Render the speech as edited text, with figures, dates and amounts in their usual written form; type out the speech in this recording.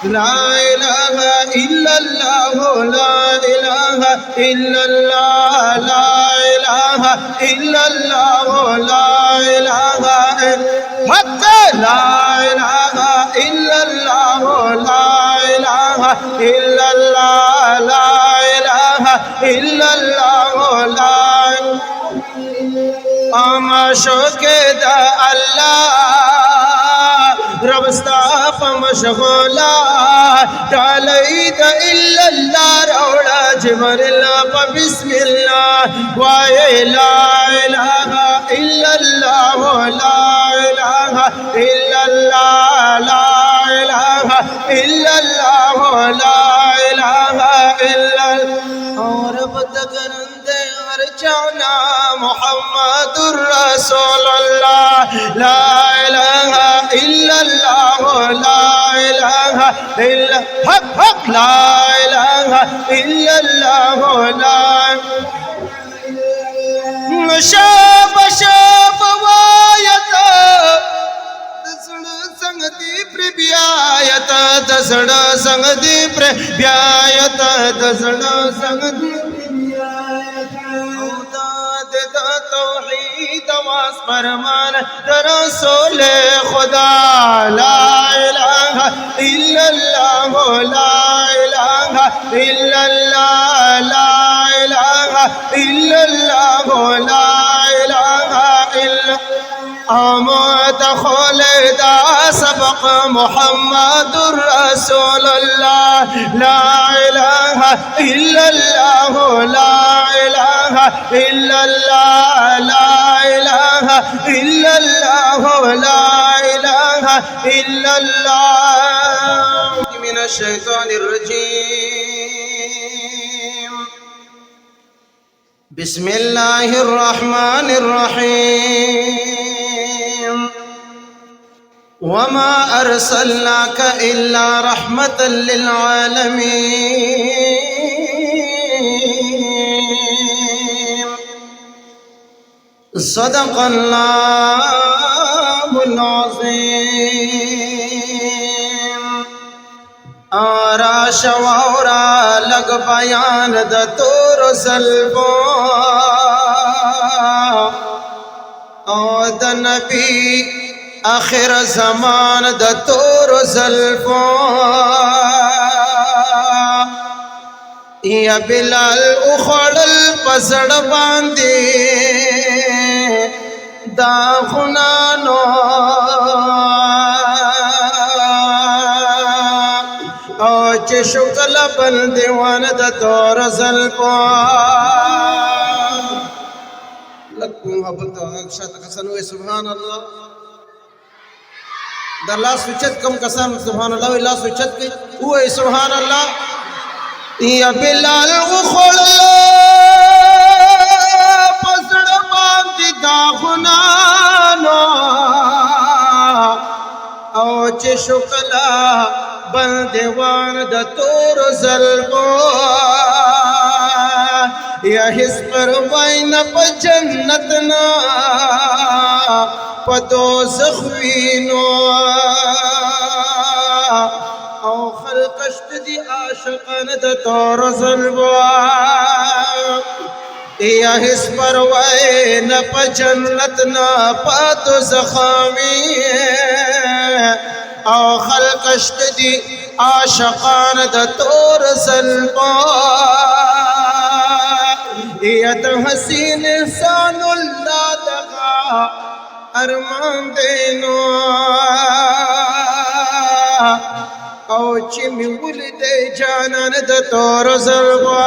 لا إله إلا الله لا إله إلا الله لا إله إلا الله لا إله مكة لا إله إلا الله لا إله إلا الله لا إله إلا الله لا أما شوكدا الله ربستا فمشغولا تعاليد إلا الله رولا جبريل بسم الله ولا إله إلا الله لا إله إلا الله لا إله إلا الله لا إله إلا الله رب تكرند أرجعنا محمد رسول الله لا إله إلا الله لا إله إلا حق حق لا إله إلا الله لا شاب شاب وايتا دسڑ سنگ دی پر بیایتا دسڑ سنگ دی پر بیایتا دسڑ سنگ دی توحید واس فرمان رسول خدا لا إله إلا الله لا إله إلا الله لا إله إلا الله لا إله إلا آمد خلدا سبق محمد رسول الله لا إله إلا الله لا إله إلا الله لا إله إلا الله لا إله إلا الله من الشيطان الرجيم بسم الله الرحمن الرحيم وما أرسلناك إلا رحمة للعالمين صدق الله العظيم آرا شوارا لگ بیان د تور سلبو او د نبی آخر زمان د تور زلفو یا بلال اخړل پسړ باندې دا خنانو او چې شکل بل دیوان د تور زلفو لکه محبت اکشت کسنو سبحان الله دا لاس وچت کم کسان سبحان الله لاس وچت کی هو سبحان الله یا بلال غخل پسړ باندې دا خنانو او چې شکلا بل دیوان د تور زلفو یا هس پر وین په جنت نا پدو زخوینو او خلقشت دی عاشقان د تور زلفو یا هس پر وین په جنت نا پدو زخمی او خلقشت دی عاشقان د تور زلفو یا د حسین انسان الله دغا ارمان دینو او چې می ولید جانان د تور زلفو